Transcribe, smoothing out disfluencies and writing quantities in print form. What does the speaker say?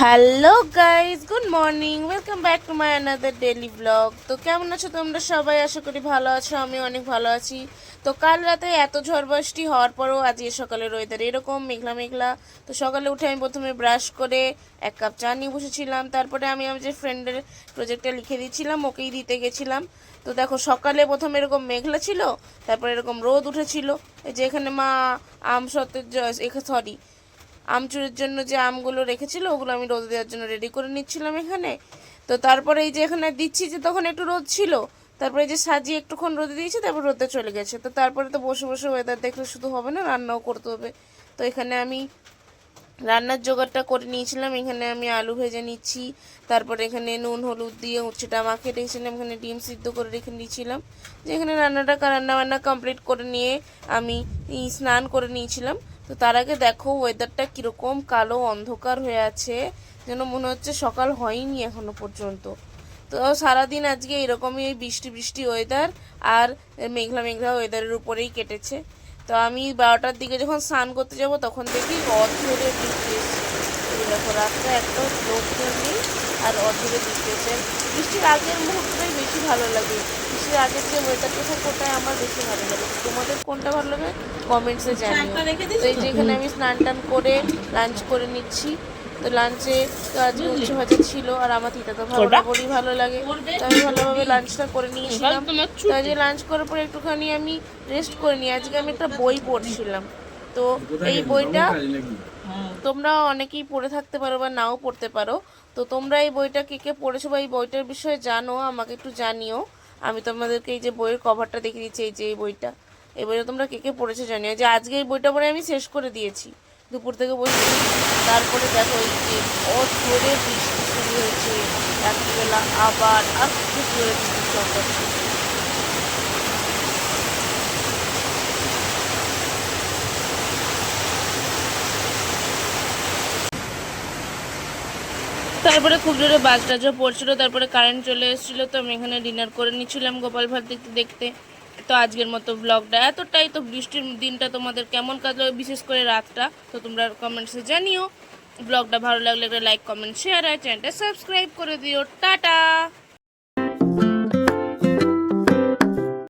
Hello guys, good morning, welcome back to my another daily blog. তো কেমন আছো তোমরা সবাই? আশা করি ভালো আছো, আমি অনেক ভালো আছি। তো কাল রাতে এত ঝড় বৃষ্টি হওয়ার পরেও আজকে সকালের ওয়েদার এরকম মেঘলা মেঘলা। তো সকালে উঠে আমি প্রথমে ব্রাশ করে এক কাপ চা নিয়ে বসেছিলাম। তারপরে আমি আমার যে ফ্রেন্ডের প্রজেক্টটা লিখে দিয়েছিলাম ওকেই দিতে গেছিলাম। তো দেখো সকালে প্রথমে এরকম মেঘলা ছিল, তারপরে এরকম রোদ উঠেছিল। এই যে এখানে মা আম সত্যের সরি আমচুরের জন্য যে আমগুলো রেখেছিল ওগুলো আমি রোদে দেওয়ার জন্য রেডি করে নিচ্ছিলাম এখানে। তো তারপরে এই যে এখানে দিচ্ছি যে তখন একটু রোদ ছিল, তারপরে এই যে সাজিয়ে একটুক্ষণ রোদে দিয়েছি, তারপর রোদে চলে গেছে। তো তারপরে তো বসে বসে ওয়েদার দেখলে শুধু হবে না, রান্নাও করতে হবে। তো এখানে আমি রান্নার জোগাড়টা করে নিয়েছিলাম। এখানে আমি আলু ভেজে নিচ্ছি, তারপরে এখানে নুন হলুদ দিয়ে উচ্ছেটা মাখিয়ে রেখেছিলাম, এখানে ডিম সিদ্ধ করে রেখে দিয়েছিলাম। যে এখানে রান্নাবান্না কমপ্লিট করে নিয়ে আমি স্নান করে নিয়েছিলাম। তো তার আগে দেখো ওয়েদারটা কীরকম কালো অন্ধকার হয়ে আছে, যেন মনে হচ্ছে সকাল হয়নি এখনো পর্যন্ত। তো সারাদিন আজকে এরকমই এই বৃষ্টি বৃষ্টি ওয়েদার আর মেঘলা মেঘলা ওয়েদারের উপরেই কেটেছে। তো আমি 12টার দিকে যখন স্নান করতে যাব তখন দেখি অঝোরে বৃষ্টি এসছে। দেখো রাস্তা একটাও লোকজন নেই আর অঝোরে বৃষ্টি এসছে। বৃষ্টির আগের মুহূর্তটাই বেশি ভালো লাগে, বৃষ্টির আগের যে ওয়েদারটা থাকে ওটাই আমার বেশি ভালো লাগে। তোমাদের কোনটা ভালো লাগে কমেন্টসে জানিও। তো এই যে এখানে আমি স্নান টান করে লাঞ্চ করে নিচ্ছি। তো লাঞ্চে তো আজকে উচ্ছে ভাজা ছিল, আর আমার থিটা তো বরাবরই ভালো লাগে, তো আমি ভালোভাবে লাঞ্চটা করে নিয়েছিলাম। তো আজকে লাঞ্চ করার পরে একটুখানি আমি রেস্ট করে নিই। আজকে আমি একটা বই পড়ছিলাম। তো এই বইটা তোমরা অনেকেই পড়ে থাকতে পারো বা নাও পড়তে পারো। তো তোমরা এই বইটা কে কে পড়েছো বা এই বইটার বিষয়ে জানো আমাকে একটু জানিও। আমি তোমাদেরকে এই যে বইয়ের কভারটা দেখে দিচ্ছি, এই যে এই বইটা, এই বইটা তোমরা কে কে পড়েছো জানিও। যে আজকে এই বইটা পড়ে আমি শেষ করে দিয়েছি, দুপুর থেকে বসে। তারপরে দেখো এই যে জোরে বৃষ্টি শুরু হয়েছে রাত্রিবেলা, আবার আর খুব জোরে বৃষ্টি শুরু হচ্ছে। তারপরে খুব জোরে বাজটাজও পড়ছিল, তারপরে কারেন্ট চলে এসেছিলো। তো আমি এখানে ডিনার করে নিচ্ছিলাম গোপাল ভাঁড় দেখতে দেখতে। তো আজকের মতো ব্লগটা এতটাই। তো বৃষ্টির দিনটা তোমাদের কেমন কাটলো, বিশেষ করে রাতটা, তো তোমরা কমেন্টসে জানিও। ব্লগটা ভালো লাগলে একটা লাইক কমেন্ট শেয়ার আর চ্যানেলটা সাবস্ক্রাইব করে দিও। টাটা।